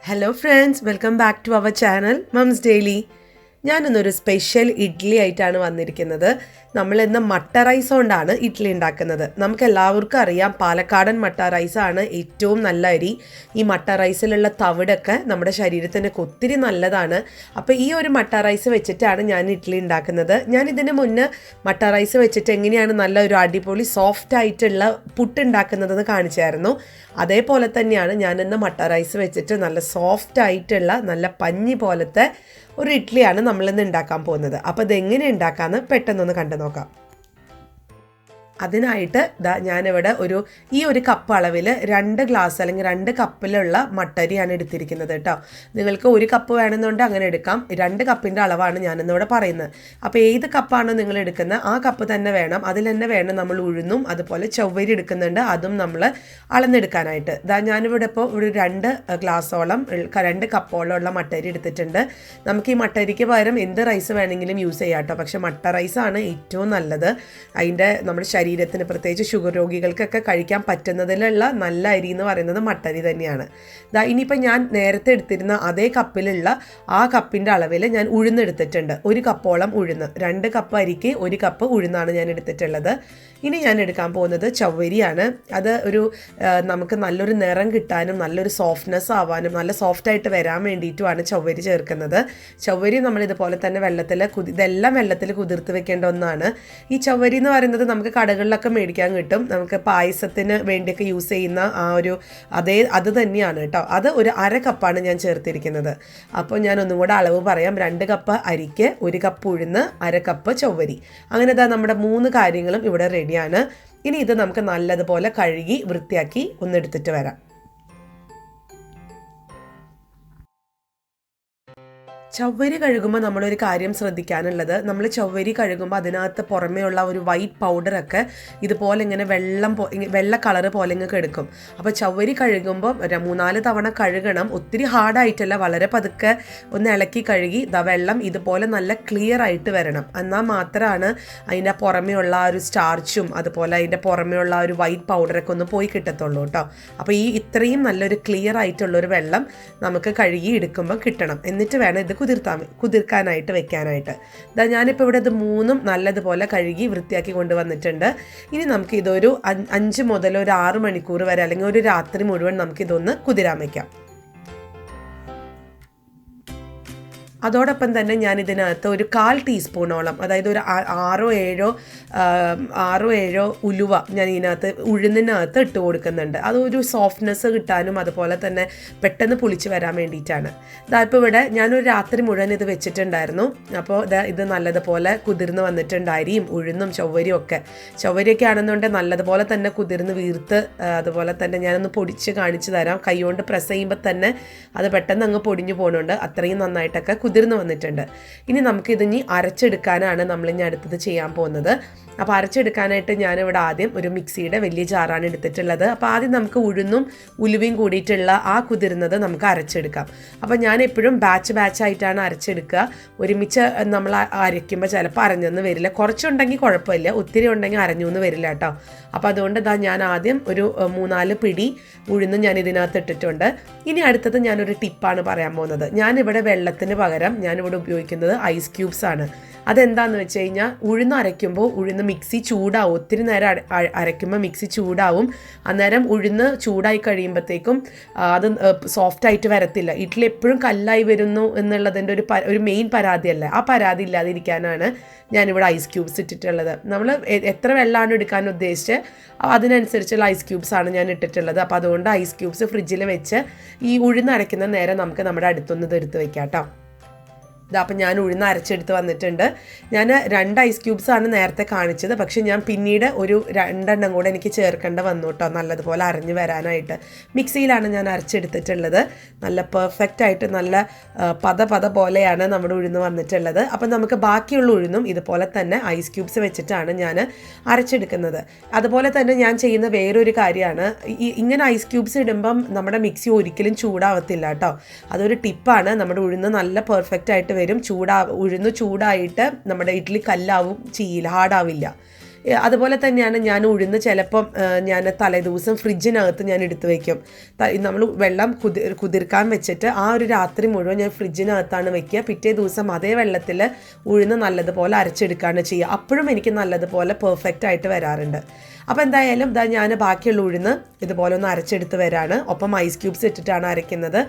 Hello friends, welcome back to our channel mums daily. ഞാനിന്നൊരു special idli ആയിട്ടാണ് വന്നിരിക്കുന്നത്. നമ്മളിന്ന് മട്ട റൈസ് കൊണ്ടാണ് ഇഡ്ഡലി ഉണ്ടാക്കുന്നത്. നമുക്ക് എല്ലാവർക്കും അറിയാം, പാലക്കാടൻ മട്ട റൈസാണ് ഏറ്റവും നല്ല അരി. ഈ മട്ട റൈസിലുള്ള തവിടൊക്കെ നമ്മുടെ ശരീരത്തിനൊക്കെ ഒത്തിരി നല്ലതാണ്. അപ്പോൾ ഈ ഒരു മട്ട റൈസ് വെച്ചിട്ടാണ് ഞാൻ ഇഡ്ഡലി ഉണ്ടാക്കുന്നത്. ഞാൻ ഇതിന് മുന്നേ മട്ട റൈസ് വെച്ചിട്ട് എങ്ങനെയാണ് നല്ല ഒരു അടിപൊളി സോഫ്റ്റ് ആയിട്ടുള്ള പുട്ട് ഉണ്ടാക്കുന്നതെന്ന് കാണിച്ചായിരുന്നു. അതേപോലെ തന്നെയാണ് ഞാനിന്ന് മട്ട റൈസ് വെച്ചിട്ട് നല്ല സോഫ്റ്റ് ആയിട്ടുള്ള നല്ല പഞ്ഞി പോലത്തെ ഒരു ഇഡ്ഡലിയാണ് നമ്മളിന്ന് ഉണ്ടാക്കാൻ പോകുന്നത്. അപ്പോൾ ഇതെങ്ങനെ ഉണ്ടാക്കാമെന്ന് പെട്ടെന്നൊന്ന് കണ്ടു നോക്കാം. അതിനായിട്ട് ഞാനിവിടെ ഈ ഒരു കപ്പ് അളവിൽ 2 ഗ്ലാസ് അല്ലെങ്കിൽ 2 കപ്പിലുള്ള മട്ടരിയാണ് എടുത്തിരിക്കുന്നത് കേട്ടോ. നിങ്ങൾക്ക് 1 കപ്പ് വേണമെന്നുണ്ടെങ്കിൽ അങ്ങനെ എടുക്കാം. 2 കപ്പിൻ്റെ അളവാണ് ഞാനിന്നിവിടെ പറയുന്നത്. അപ്പോൾ ഏത് കപ്പാണോ നിങ്ങൾ എടുക്കുന്നത് ആ കപ്പ് തന്നെ വേണം. അതിൽ തന്നെ വേണം നമ്മൾ ഉഴുന്നും അതുപോലെ ചൊവ്വരി എടുക്കുന്നുണ്ട്, അതും നമ്മൾ അളന്നെടുക്കാനായിട്ട്. ഞാനിവിടെ ഇപ്പോൾ ഒരു 2 ഗ്ലാസോളം 2 കപ്പോളം ഉള്ള മട്ടരി എടുത്തിട്ടുണ്ട്. നമുക്ക് ഈ മട്ടരിക്ക് പകരം എന്ത് റൈസ് വേണമെങ്കിലും യൂസ് ചെയ്യാം കേട്ടോ. പക്ഷേ മട്ട റൈസാണ് ഏറ്റവും നല്ലത്. അതിൻ്റെ നമ്മുടെ ശരീരത്തിന്, പ്രത്യേകിച്ച് ഷുഗർ രോഗികൾക്കൊക്കെ കഴിക്കാൻ പറ്റുന്നതിലുള്ള നല്ല അരി എന്ന് പറയുന്നത് മട്ടരി തന്നെയാണ്. ഇനിയിപ്പോൾ ഞാൻ നേരത്തെ എടുത്തിരുന്ന അതേ കപ്പിലുള്ള ആ കപ്പിൻ്റെ അളവിൽ ഞാൻ ഉഴുന്നെടുത്തിട്ടുണ്ട്. 1 കപ്പോളം ഉഴുന്ന്, 2 കപ്പ് അരിക്ക് 1 കപ്പ് ഉഴുന്നാണ് ഞാൻ എടുത്തിട്ടുള്ളത്. ഇനി ഞാൻ എടുക്കാൻ പോകുന്നത് ചവ്വരിയാണ്. അത് നമുക്ക് നല്ലൊരു നിറം കിട്ടാനും നല്ലൊരു സോഫ്റ്റ്നെസ് ആവാനും നല്ല സോഫ്റ്റായിട്ട് വരാൻ വേണ്ടിയിട്ടുമാണ് ചവ്വരി ചേർക്കുന്നത്. ചവ്വരി നമ്മളിതുപോലെ തന്നെ ഇതെല്ലാം വെള്ളത്തിൽ കുതിർത്ത് വെക്കേണ്ട ഒന്നാണ്. ഈ ചവ്വരി എന്ന് പറയുന്നത് നമുക്ക് കടകളിലൊക്കെ മേടിക്കാൻ കിട്ടും. നമുക്ക് പായസത്തിന് വേണ്ടിയൊക്കെ യൂസ് ചെയ്യുന്ന അത് തന്നെയാണ് കേട്ടോ. അത് ഒരു 1/2 കപ്പാണ് ഞാൻ ചേർത്തിരിക്കുന്നത്. അപ്പോൾ ഞാൻ ഒന്നും കൂടെ അളവ് പറയാം. 2 കപ്പ് അരിക്ക് 1 കപ്പ് ഉഴുന്ന്, 1/2 കപ്പ് ചവ്വരി. അങ്ങനെ നമ്മുടെ 3 കാര്യങ്ങളും ഇവിടെ റെഡിയാണ്. ഇനി ഇത് നമുക്ക് നല്ലതുപോലെ കഴുകി വൃത്തിയാക്കി ഒന്നെടുത്തിട്ട് വരാം. ചവ്വരി കഴുകുമ്പോൾ നമ്മളൊരു കാര്യം ശ്രദ്ധിക്കാനുള്ളത്, നമ്മൾ ചവ്വരി കഴുകുമ്പോൾ അതിനകത്ത് പുറമേ ഉള്ള ഒരു വൈറ്റ് പൗഡറൊക്കെ ഇതുപോലെ ഇങ്ങനെ വെള്ള കളറ് പോലെ ഇങ്ങനെ എടുക്കും. അപ്പോൾ ചവ്വരി കഴുകുമ്പോൾ 3-4 തവണ കഴുകണം. ഒത്തിരി ഹാർഡായിട്ടല്ല, വളരെ പതുക്കെ ഒന്ന് ഇളക്കി കഴുകി വെള്ളം ഇതുപോലെ നല്ല ക്ലിയർ ആയിട്ട് വരണം. എന്നാൽ മാത്രമാണ് അതിൻ്റെ പുറമേ ഉള്ള ആ ഒരു സ്റ്റാർച്ചും അതുപോലെ അതിൻ്റെ പുറമേ ഉള്ള ആ ഒരു വൈറ്റ് പൗഡറൊക്കെ ഒന്ന് പോയി കിട്ടത്തുള്ളൂ കേട്ടോ. അപ്പോൾ ഇത്രയും നല്ലൊരു ക്ലിയർ ആയിട്ടുള്ളൊരു വെള്ളം നമുക്ക് കഴുകി എടുക്കുമ്പോൾ കിട്ടണം. എന്നിട്ട് വേണം ഇത് കുതിർക്കാനായിട്ട് വെക്കാനായിട്ട്. ഞാനിപ്പോൾ ഇവിടെ ഇത് 3ഉം നല്ലതുപോലെ കഴുകി വൃത്തിയാക്കി കൊണ്ടുവന്നിട്ടുണ്ട്. ഇനി നമുക്ക് ഇതൊരു 5 മുതൽ ഒരു 6 മണിക്കൂർ വരെ അല്ലെങ്കിൽ ഒരു രാത്രി മുഴുവൻ നമുക്കിതൊന്ന് കുതിരാൻ വയ്ക്കാം. അതോടൊപ്പം തന്നെ ഞാൻ ഇതിനകത്ത് ഒരു 1/4 ടീസ്പൂണോളം, അതായത് ഒരു 6-7 ഉലുവ ഞാൻ ഇതിനകത്ത് ഉഴുന്നിനകത്ത് ഇട്ട് കൊടുക്കുന്നുണ്ട്. അതൊരു സോഫ്റ്റ്നെസ് കിട്ടാനും അതുപോലെ തന്നെ പെട്ടെന്ന് പുളിച്ച് വരാൻ വേണ്ടിയിട്ടാണ്. ഇപ്പോൾ ഇവിടെ ഞാനൊരു രാത്രി മുഴുവൻ ഇത് വെച്ചിട്ടുണ്ടായിരുന്നു. അപ്പോൾ ഇത് നല്ലതുപോലെ കുതിർന്ന് വന്നിട്ടുണ്ട്. അരിയും ഉഴുന്നും ചൊവ്വരിയും ഒക്കെ. ചൊവ്വരിയൊക്കെ ആണെന്നുണ്ടെങ്കിൽ നല്ലതുപോലെ തന്നെ കുതിർന്ന് വീർത്ത്, അതുപോലെ തന്നെ ഞാനൊന്ന് പൊടിച്ച് കാണിച്ചു തരാം. കൈ കൊണ്ട് പ്രസ് ചെയ്യുമ്പോൾ തന്നെ അത് പെട്ടെന്ന് അങ്ങ് പൊടിഞ്ഞു പോകുന്നുണ്ട്. അത്രയും നന്നായിട്ടൊക്കെ കുതിർന്ന് വന്നിട്ടുണ്ട്. ഇനി നമുക്കിതിനി അരച്ചെടുക്കാനാണ് നമ്മളിനി അടുത്തത് ചെയ്യാൻ പോകുന്നത്. അപ്പോൾ അരച്ചെടുക്കാനായിട്ട് ഞാനിവിടെ ആദ്യം ഒരു മിക്സിയുടെ വലിയ ജാറാണ് എടുത്തിട്ടുള്ളത്. അപ്പോൾ ആദ്യം നമുക്ക് ഉഴുന്നും ഉലുവയും കൂടിയിട്ടുള്ള ആ കുതിർന്നത് നമുക്ക് അരച്ചെടുക്കാം. അപ്പോൾ ഞാൻ എപ്പോഴും ബാച്ചായിട്ടാണ് അരച്ചെടുക്കുക. ഒരുമിച്ച് നമ്മൾ അരയ്ക്കുമ്പോൾ ചിലപ്പോൾ അരഞ്ഞെന്ന് വരില്ല. കുറച്ചുണ്ടെങ്കിൽ കുഴപ്പമില്ല, ഒത്തിരി ഉണ്ടെങ്കിൽ അരഞ്ഞു എന്ന് വരില്ല കേട്ടോ. അപ്പോൾ അതുകൊണ്ട് ഞാൻ ആദ്യം ഒരു 3-4 പിടി ഉഴുന്ന് ഞാൻ ഇതിനകത്ത് ഇട്ടിട്ടുണ്ട്. ഇനി അടുത്തത് ഞാനൊരു ടിപ്പാണ് പറയാൻ പോകുന്നത്. ഞാനിവിടെ വെള്ളത്തിന് പകരം ഞാനിവിടെ ഉപയോഗിക്കുന്നത് ഐസ് ക്യൂബ്സ് ആണ്. അതെന്താണെന്ന് വെച്ച് കഴിഞ്ഞാൽ, ഉഴുന്ന് അരയ്ക്കുമ്പോൾ ഉഴുന്ന് മിക്സി ചൂടാവും. ഒത്തിരി നേരം അരയ്ക്കുമ്പോൾ മിക്സി ചൂടാവും. അന്നേരം ഉഴുന്ന് ചൂടായി കഴിയുമ്പോഴത്തേക്കും അത് സോഫ്റ്റായിട്ട് വരത്തില്ല. ഇഡ്ഡലി എപ്പോഴും കല്ലായി വരുന്നു എന്നുള്ളതിൻ്റെ ഒരു മെയിൻ പരാതിയല്ലേ. ആ പരാതി ഇല്ലാതിരിക്കാനാണ് ഞാനിവിടെ ഐസ് ക്യൂബ്സ് ഇട്ടിട്ടുള്ളത്. നമ്മൾ എത്ര വെള്ളമാണ് എടുക്കാൻ ഉദ്ദേശിച്ച് അതിനനുസരിച്ചുള്ള ഐസ് ക്യൂബ്സാണ് ഞാൻ ഇട്ടിട്ടുള്ളത്. അപ്പോൾ അതുകൊണ്ട് ഐസ് ക്യൂബ്സ് ഫ്രിഡ്ജിൽ വെച്ച് ഈ ഉഴുന്ന് അരയ്ക്കുന്ന നേരം നമുക്ക് നമ്മുടെ അടുത്തൊന്ന് ഇത് എടുത്ത് വെക്കാം കേട്ടോ. അപ്പം ഞാൻ ഉഴുന്ന് അരച്ചെടുത്ത് വന്നിട്ടുണ്ട്. ഞാൻ 2 ഐസ് ക്യൂബ്സാണ് നേരത്തെ കാണിച്ചത്. പക്ഷേ ഞാൻ പിന്നീട് ഒരു 2 കൂടെ എനിക്ക് ചേർക്കേണ്ട വന്നു കേട്ടോ, നല്ലതുപോലെ അരഞ്ഞു വരാനായിട്ട്. മിക്സിയിലാണ് ഞാൻ അരച്ചെടുത്തിട്ടുള്ളത്. നല്ല പെർഫെക്റ്റ് ആയിട്ട് നല്ല പത പോലെയാണ് നമ്മുടെ ഉഴുന്ന് വന്നിട്ടുള്ളത്. അപ്പം നമുക്ക് ബാക്കിയുള്ള ഉഴുന്നും ഇതുപോലെ തന്നെ ഐസ് ക്യൂബ്സ് വെച്ചിട്ടാണ് ഞാൻ അരച്ചെടുക്കുന്നത്. അതുപോലെ തന്നെ ഞാൻ ചെയ്യുന്ന വേറൊരു കാര്യമാണ്, ഇങ്ങനെ ഐസ് ക്യൂബ്സ് ഇടുമ്പം നമ്മുടെ മിക്സി ഒരിക്കലും ചൂടാവത്തില്ല കേട്ടോ. അതൊരു ടിപ്പാണ്. നമ്മുടെ ഉഴുന്ന് നല്ല പെർഫെക്റ്റ് ആയിട്ട് വരും. ഉഴുന്ന് ചൂടായിട്ട് നമ്മുടെ ഇഡ്ഡലി കല്ലാവും ചെയ്യില്ല, ഹാർഡാവില്ല. അതുപോലെ തന്നെയാണ് ഞാൻ ഉഴുന്ന് ചിലപ്പം ഞാൻ തലേദിവസം ഫ്രിഡ്ജിനകത്ത് ഞാൻ എടുത്തു വയ്ക്കും. നമ്മൾ വെള്ളം കുതിർക്കാൻ വെച്ചിട്ട് ആ ഒരു രാത്രി മുഴുവൻ ഞാൻ ഫ്രിഡ്ജിനകത്താണ് വെക്കുക. പിറ്റേ ദിവസം അതേ വെള്ളത്തിൽ ഉഴുന്ന് നല്ലതുപോലെ അരച്ചെടുക്കുകയാണ് ചെയ്യുക. അപ്പോഴും എനിക്ക് നല്ലതുപോലെ പെർഫെക്റ്റ് ആയിട്ട് വരാറുണ്ട്. അപ്പോൾ എന്തായാലും ഞാൻ ബാക്കിയുള്ള ഉഴുന്ന് ഇതുപോലെ ഒന്ന് അരച്ചെടുത്ത് വരാണ്. ഒപ്പം ഐസ് ക്യൂബ്സ് ഇട്ടിട്ടാണ് അരയ്ക്കുന്നത്.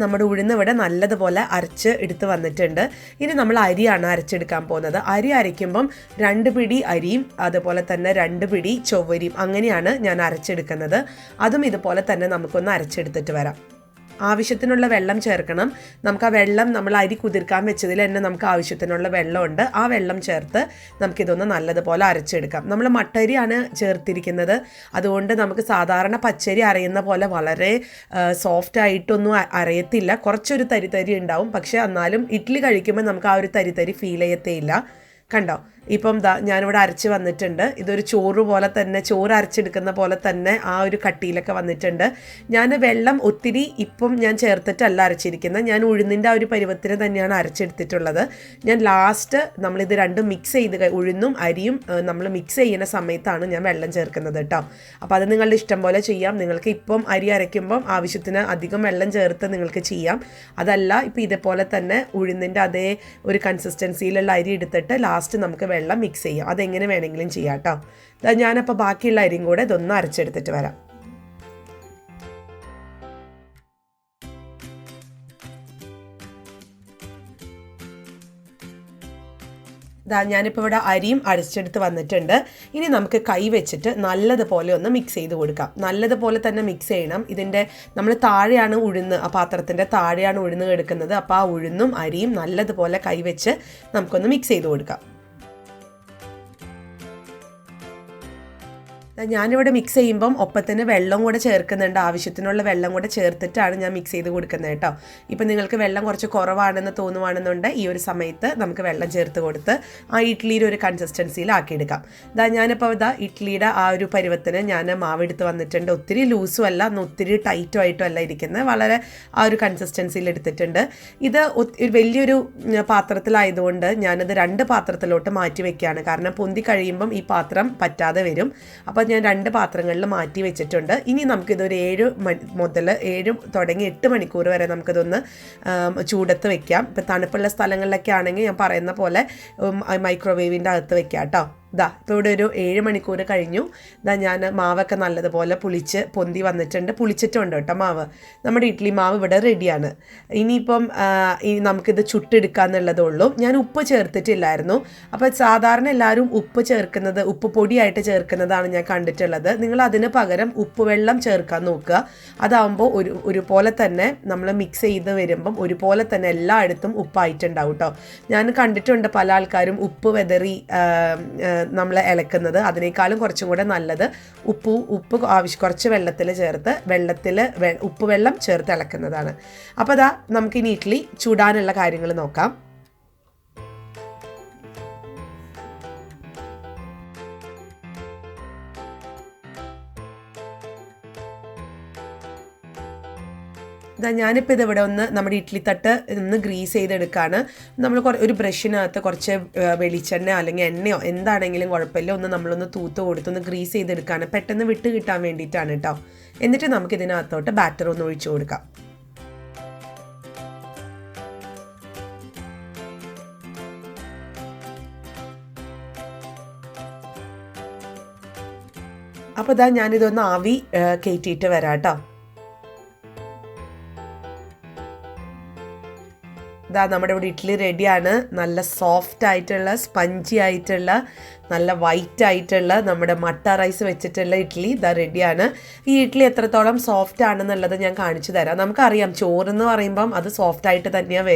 നമ്മുടെ ഉഴുന്ന് ഇവിടെ നല്ലതുപോലെ അരച്ച് എടുത്ത് വന്നിട്ടുണ്ട്. ഇനി നമ്മൾ അരിയാണ് അരച്ചെടുക്കാൻ പോകുന്നത്. അരി അരയ്ക്കുമ്പം 2 പിടി അരിയും അതുപോലെ തന്നെ 2 പിടി ചൊവ്വരിയും അങ്ങനെയാണ് ഞാൻ അരച്ചെടുക്കുന്നത്. അതും ഇതുപോലെ തന്നെ നമുക്കൊന്ന് അരച്ചെടുത്തിട്ട് വരാം. ആവശ്യത്തിനുള്ള വെള്ളം ചേർക്കണം. നമുക്ക് ആ വെള്ളം നമ്മൾ അരി കുതിർക്കാൻ വെച്ചതിൽ തന്നെ നമുക്ക് ആവശ്യത്തിനുള്ള വെള്ളമുണ്ട്. ആ വെള്ളം ചേർത്ത് നമുക്കിതൊന്ന് നല്ലതുപോലെ അരച്ചെടുക്കാം. നമ്മൾ മട്ടരിയാണ് ചേർത്തിരിക്കുന്നത്. അതുകൊണ്ട് നമുക്ക് സാധാരണ പച്ചരി അരയുന്ന പോലെ വളരെ സോഫ്റ്റ് ആയിട്ടൊന്നും അരയത്തില്ല. കുറച്ചൊരു തരി ഉണ്ടാവും. പക്ഷേ എന്നാലും ഇഡ്ഡലി കഴിക്കുമ്പോൾ നമുക്ക് ആ ഒരു തരി ഫീൽ ചെയ്യത്തേയില്ല. കണ്ടോ, ഇപ്പം ഞാനിവിടെ അരച്ച് വന്നിട്ടുണ്ട്. ഇതൊരു ചോറ് പോലെ തന്നെ, ചോറ് അരച്ചെടുക്കുന്ന പോലെ തന്നെ ആ ഒരു കട്ടിയിലൊക്കെ വന്നിട്ടുണ്ട്. ഞാൻ വെള്ളം ഒത്തിരി ഇപ്പം ഞാൻ ചേർത്തിട്ടല്ല അരച്ചിരിക്കുന്നത്. ഞാൻ ഉഴുന്നിൻ്റെ ആ ഒരു പരുവത്തിന് തന്നെയാണ് അരച്ചെടുത്തിട്ടുള്ളത്. ഞാൻ ലാസ്റ്റ് നമ്മളിത് രണ്ടും മിക്സ് ചെയ്ത് ഉഴുന്നും അരിയും നമ്മൾ മിക്സ് ചെയ്യുന്ന സമയത്താണ് ഞാൻ വെള്ളം ചേർക്കുന്നത് കേട്ടോ. അപ്പോൾ അത് നിങ്ങളുടെ ഇഷ്ടം പോലെ ചെയ്യാം. നിങ്ങൾക്ക് ഇപ്പം അരി അരയ്ക്കുമ്പം ആവശ്യത്തിന് അധികം വെള്ളം ചേർത്ത് നിങ്ങൾക്ക് ചെയ്യാം. അതല്ല ഇപ്പം ഇതേപോലെ തന്നെ ഉഴുന്നിൻ്റെ അതേ ഒരു കൺസിസ്റ്റൻസിയിലുള്ള അരി എടുത്തിട്ട് ലാസ്റ്റ് നമുക്ക് വെള്ളം മിക്സ് ചെയ്യാം. അതെങ്ങനെ വേണമെങ്കിലും ചെയ്യാം കേട്ടോ. ഞാനപ്പോൾ ബാക്കിയുള്ള അരിയും കൂടെ ഇതൊന്ന് അരച്ചെടുത്തിട്ട് വരാം. ഞാനിപ്പോൾ ഇവിടെ അരിയും അരച്ചെടുത്ത് വന്നിട്ടുണ്ട്. ഇനി നമുക്ക് കൈ വെച്ചിട്ട് നല്ലതുപോലെ ഒന്ന് മിക്സ് ചെയ്ത് കൊടുക്കാം. നല്ലതുപോലെ തന്നെ മിക്സ് ചെയ്യണം. ഇതിൻ്റെ നമ്മൾ താഴെയാണ് ഉഴുന്ന്, ആ പാത്രത്തിൻ്റെ താഴെയാണ് ഉഴുന്ന് കിടക്കുന്നത്. അപ്പോൾ ആ ഉഴുന്നും അരിയും നല്ലതുപോലെ കൈ വെച്ച് നമുക്കൊന്ന് മിക്സ് ചെയ്ത് കൊടുക്കാം. ഞാനിവിടെ മിക്സ് ചെയ്യുമ്പം ഒപ്പത്തിന് വെള്ളം കൂടെ ചേർക്കുന്നുണ്ട്. ആവശ്യത്തിനുള്ള വെള്ളം കൂടെ ചേർത്തിട്ടാണ് ഞാൻ മിക്സ് ചെയ്ത് കൊടുക്കുന്നത് കേട്ടോ. ഇപ്പം നിങ്ങൾക്ക് വെള്ളം കുറച്ച് കുറവാണെന്ന് തോന്നുവാണെന്നുണ്ടെങ്കിൽ ഈ ഒരു സമയത്ത് നമുക്ക് വെള്ളം ചേർത്ത് കൊടുത്ത് ആ ഇഡ്ഡലിയുടെ ഒരു കൺസിസ്റ്റൻസിയിലാക്കിയെടുക്കാം. ഞാനിപ്പോൾ ഇഡ്ഡലിയുടെ ആ ഒരു പരുവത്തിന് ഞാൻ മാവെടുത്ത് വന്നിട്ടുണ്ട്. ഒത്തിരി ലൂസും അല്ല, ഒത്തിരി ടൈറ്റും ആയിട്ടും അല്ല ഇരിക്കുന്നത്. വളരെ ആ ഒരു കൺസിസ്റ്റൻസിയിൽ എടുത്തിട്ടുണ്ട്. ഇത് വലിയൊരു പാത്രത്തിലായതുകൊണ്ട് ഞാനത് 2 പാത്രത്തിലോട്ട് മാറ്റി വെക്കുകയാണ്. കാരണം പൊന്തി കഴിയുമ്പം ഈ പാത്രം പറ്റാതെ വരും. അപ്പോൾ ഞാൻ 2 പാത്രങ്ങളിൽ മാറ്റി വെച്ചിട്ടുണ്ട്. ഇനി നമുക്കിതൊരു 7 തുടങ്ങി 8 മണിക്കൂർ വരെ നമുക്കിതൊന്ന് ചൂടത്ത് വെക്കാം. ഇപ്പം തണുപ്പുള്ള സ്ഥലങ്ങളിലൊക്കെ ആണെങ്കിൽ ഞാൻ പറയുന്ന പോലെ മൈക്രോവേവിൻ്റെ അകത്ത് വെക്കാം കേട്ടോ. ഇപ്പോൾ ഇവിടെ ഒരു 7 മണിക്കൂർ കഴിഞ്ഞു. ഞാൻ മാവൊക്കെ നല്ലതുപോലെ പൊന്തി വന്നിട്ടുണ്ട്. പുളിച്ചിട്ടുണ്ട് കേട്ടോ മാവ്. നമ്മുടെ ഇഡ്ഡലി മാവ് ഇവിടെ റെഡിയാണ്. ഇനിയിപ്പം നമുക്കിത് ചുട്ടെടുക്കാന്നുള്ളതേ ഉള്ളൂ. ഞാൻ ഉപ്പ് ചേർത്തിട്ടില്ലായിരുന്നു. അപ്പോൾ സാധാരണ എല്ലാവരും ഉപ്പ് ചേർക്കുന്നത്, ഉപ്പ് പൊടിയായിട്ട് ചേർക്കുന്നതാണ് ഞാൻ കണ്ടിട്ടുള്ളത്. നിങ്ങൾ അതിന് പകരം ഉപ്പ് വെള്ളം ചേർക്കാൻ നോക്കുക. അതാകുമ്പോൾ ഒരുപോലെ തന്നെ നമ്മൾ മിക്സ് ചെയ്ത് വരുമ്പം ഒരുപോലെ തന്നെ എല്ലായിടത്തും ഉപ്പായിട്ടുണ്ടാവും കേട്ടോ. ഞാൻ കണ്ടിട്ടുണ്ട് പല ആൾക്കാരും ഉപ്പ് വെതറി നമ്മൾ ഇളക്കുന്നത്. അതിനേക്കാളും കുറച്ചും കൂടെ നല്ലത് ഉപ്പ് കുറച്ച് വെള്ളത്തിൽ ചേർത്ത് ഉപ്പ് വെള്ളം ചേർത്ത് ഇളക്കുന്നതാണ്. അപ്പോൾ നമുക്കിനി ഇഡ്ഡലി ചൂടാനുള്ള കാര്യങ്ങൾ നോക്കാം. ഞാനിപ്പോൾ ഇതിവിടെ നമ്മുടെ ഇഡ്ഡലി തട്ട് ഒന്ന് ഗ്രീസ് ചെയ്തെടുക്കുകയാണ്. നമ്മൾ ഒരു ബ്രഷിനകത്ത് കുറച്ച് വെളിച്ചെണ്ണ അല്ലെങ്കിൽ എണ്ണയോ എന്താണെങ്കിലും കുഴപ്പമില്ല, നമ്മളൊന്ന് തൂത്ത് കൊടുത്തൊന്ന് ഗ്രീസ് ചെയ്തെടുക്കുകയാണ്. പെട്ടെന്ന് വിട്ട് കിട്ടാൻ വേണ്ടിയിട്ടാണ് കേട്ടോ. എന്നിട്ട് നമുക്കിതിനകത്തോട്ട് ബാറ്റർ ഒന്ന് ഒഴിച്ചു കൊടുക്കാം. അപ്പോൾ ഞാനിതൊന്ന് ആവി കയറ്റിയിട്ട് വരാം കേട്ടോ. നമ്മുടെ ഇവിടെ ഇഡ്ഡലി റെഡിയാണ്. നല്ല സോഫ്റ്റ് ആയിട്ടുള്ള സ്പഞ്ചി ആയിട്ടുള്ള നല്ല വൈറ്റ് ആയിട്ടുള്ള നമ്മുടെ മട്ട റൈസ് വെച്ചിട്ടുള്ള ഇഡ്ഡലി ഇതാ റെഡിയാണ്. ഈ ഇഡ്ഡലി എത്രത്തോളം സോഫ്റ്റ് ആണെന്നുള്ളത് ഞാൻ കാണിച്ചു തരാം. നമുക്കറിയാം ചോറെന്ന് പറയുമ്പം അത് സോഫ്റ്റ് ആയിട്ട് തന്നെയാണ്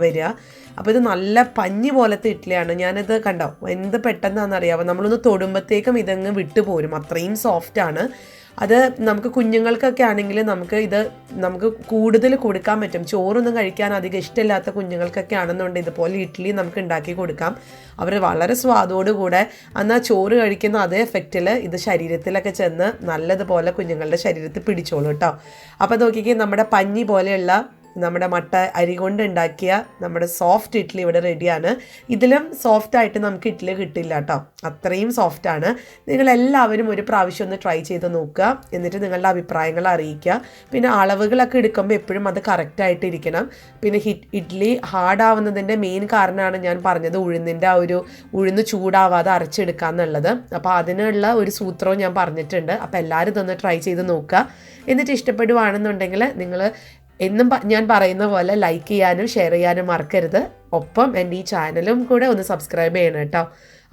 വരിക. അപ്പോൾ ഇത് നല്ല പഞ്ഞി പോലത്തെ ഇഡ്ഡലിയാണ്. ഞാനിത് കണ്ടോ എന്ത് പെട്ടെന്നാണെന്നറിയാമോ, നമ്മളൊന്ന് തൊടുമ്പോഴത്തേക്കും ഇതങ്ങ് വിട്ടു പോരും, അത്രയും സോഫ്റ്റാണ്. അത് നമുക്ക് കുഞ്ഞുങ്ങൾക്കൊക്കെ ആണെങ്കിൽ നമുക്ക് കൂടുതൽ കൊടുക്കാൻ പറ്റും. ചോറൊന്നും കഴിക്കാൻ അധികം ഇഷ്ടമില്ലാത്ത കുഞ്ഞുങ്ങൾക്കൊക്കെ ആണെന്നുണ്ട് ഇതുപോലെ ഇഡ്ഡലി നമുക്ക് ഉണ്ടാക്കി കൊടുക്കാം. അവർ വളരെ സ്വാദോടുകൂടെ എന്നാൽ ചോറ് കഴിക്കുന്ന അതേ എഫക്റ്റിൽ ഇത് ശരീരത്തിലൊക്കെ ചെന്ന് നല്ലതുപോലെ കുഞ്ഞുങ്ങളുടെ ശരീരത്തിൽ പിടിച്ചോളൂ കേട്ടോ. അപ്പോൾ നോക്കിക്കേ, നമ്മുടെ പഞ്ഞി പോലെയുള്ള നമ്മുടെ മട്ട അരി കൊണ്ട് ഉണ്ടാക്കിയ നമ്മുടെ സോഫ്റ്റ് ഇഡ്ഡലി ഇവിടെ റെഡിയാണ്. ഇതിലും സോഫ്റ്റായിട്ട് നമുക്ക് ഇഡ്ഡലി കിട്ടില്ല കേട്ടോ, അത്രയും സോഫ്റ്റാണ്. നിങ്ങളെല്ലാവരും ഒരു പ്രാവശ്യം ഒന്ന് ട്രൈ ചെയ്ത് നോക്കുക, എന്നിട്ട് നിങ്ങളുടെ അഭിപ്രായങ്ങൾ അറിയിക്കുക. പിന്നെ അളവുകളൊക്കെ എടുക്കുമ്പോൾ എപ്പോഴും അത് കറക്റ്റായിട്ട് ഇരിക്കണം. പിന്നെ ഇഡ്ഡലി ഹാർഡാവുന്നതിൻ്റെ മെയിൻ കാരണമാണ് ഞാൻ പറഞ്ഞത് ഉഴുന്നിൻ്റെ ഉഴുന്ന് ചൂടാവാതെ അരച്ചെടുക്കുക എന്നുള്ളത്. അപ്പോൾ അതിനുള്ള ഒരു സൂത്രവും ഞാൻ പറഞ്ഞിട്ടുണ്ട്. അപ്പോൾ എല്ലാവരും ഇതൊന്ന് ട്രൈ ചെയ്ത് നോക്കുക. എന്നിട്ട് ഇഷ്ടപ്പെടുവാണെന്നുണ്ടെങ്കിൽ നിങ്ങൾ എന്നും ഞാൻ പറയുന്ന പോലെ ലൈക്ക് ചെയ്യാനും ഷെയർ ചെയ്യാനും മറക്കരുത്. ഒപ്പം എൻ്റെ ഈ ചാനലും കൂടെ ഒന്ന് സബ്സ്ക്രൈബ് ചെയ്യണം കേട്ടോ.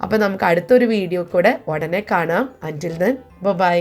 അപ്പോൾ നമുക്ക് അടുത്തൊരു വീഡിയോ കൂടെ ഉടനെ കാണാം. അൻറ്റിൽ ദെൻ ബൈ.